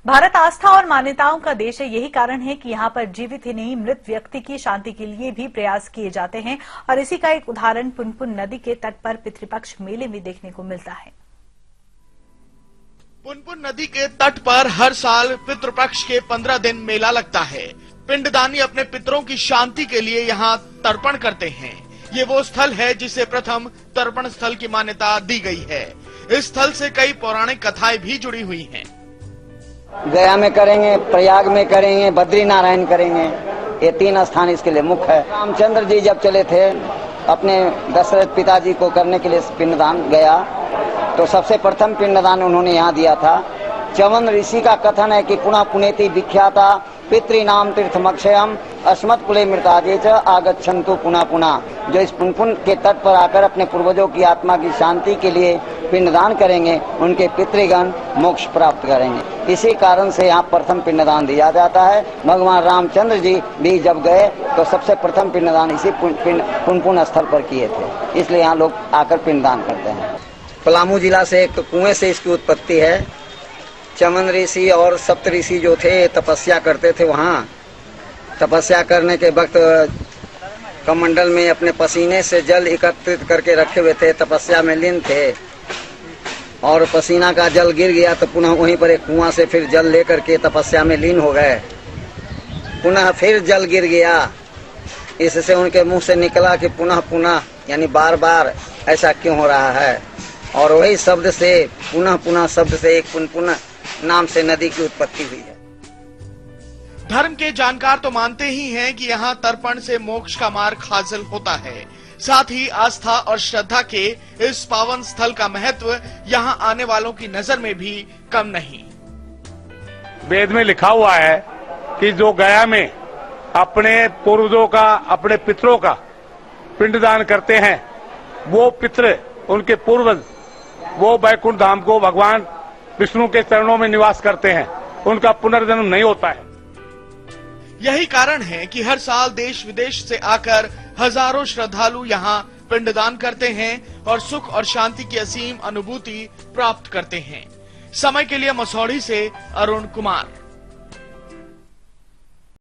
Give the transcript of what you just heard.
भारत आस्था और मान्यताओं का देश है। यही कारण है कि यहाँ पर जीवित ही नहीं, मृत व्यक्ति की शांति के लिए भी प्रयास किए जाते हैं और इसी का एक उदाहरण पुनपुन नदी के तट पर पितृपक्ष मेले में देखने को मिलता है। पुनपुन नदी के तट पर हर साल पितृपक्ष के 15 दिन मेला लगता है। पिंडदानी अपने पितरों की शांति के लिए यहाँ तर्पण करते हैं। ये वो स्थल है जिसे प्रथम तर्पण स्थल की मान्यता दी गई है। इस स्थल से कई पौराणिक कथाएं भी जुड़ी हुई हैं। गया में करेंगे, प्रयाग में करेंगे, बद्रीनारायण करेंगे। ये 3 स्थान इसके लिए मुख्य है। रामचंद्र जी जब चले थे अपने दशरथ पिताजी को करने के लिए पिंडदान गया, तो सबसे प्रथम पिंडदान उन्होंने यहाँ दिया था। च्यवन ऋषि का कथन है कि पुनः पुनेति विख्याता पितृनाम तीर्थमक्षयम अस्मत् कुले मृताजे च आगच्छन्तु पुनः पुनः। जो इस पुनपुन के तट पर आकर अपने पूर्वजों की आत्मा की शांति के लिए पिंडदान करेंगे, उनके पितृगण मोक्ष प्राप्त करेंगे। इसी कारण से यहाँ प्रथम पिंडदान दिया जाता है। भगवान रामचंद्र जी भी जब गए तो सबसे प्रथम पिंडदान इसी पुनपुन स्थल पर किए थे, इसलिए यहाँ लोग आकर पिंडदान करते हैं। पलामू जिला से एक कुएं से इसकी उत्पत्ति है। चमन ऋषि और सप्त ऋषि जो थे तपस्या करते थे, वहाँ तपस्या करने के वक्त कमंडल में अपने पसीने से जल एकत्रित करके रखे हुए थे, तपस्या में लीन थे और पसीना का जल गिर गया तो पुनः वहीं पर एक कुआं से फिर जल लेकर के तपस्या में लीन हो गए। पुनः फिर जल गिर गया, इससे उनके मुंह से निकला कि पुनः पुनः यानी बार बार ऐसा क्यों हो रहा है, और वही शब्द से पुनः पुनः शब्द से एक पुनपुन नाम से नदी की उत्पत्ति हुई है। धर्म के जानकार तो मानते ही हैं कि यहाँ तर्पण से मोक्ष का मार्ग हासिल होता है। साथ ही आस्था और श्रद्धा के इस पावन स्थल का महत्व यहाँ आने वालों की नजर में भी कम नहीं। वेद में लिखा हुआ है कि जो गया में अपने पूर्वजों का, अपने पितरों का पिंडदान करते हैं, वो पितर, उनके पूर्वज, वो वैकुंठ धाम को भगवान विष्णु के चरणों में निवास करते हैं, उनका पुनर्जन्म नहीं होता है। यही कारण है कि हर साल देश विदेश से आकर हजारों श्रद्धालु यहाँ पिंडदान करते हैं और सुख और शांति की असीम अनुभूति प्राप्त करते हैं। समय के लिए मसौढ़ी से अरुण कुमार।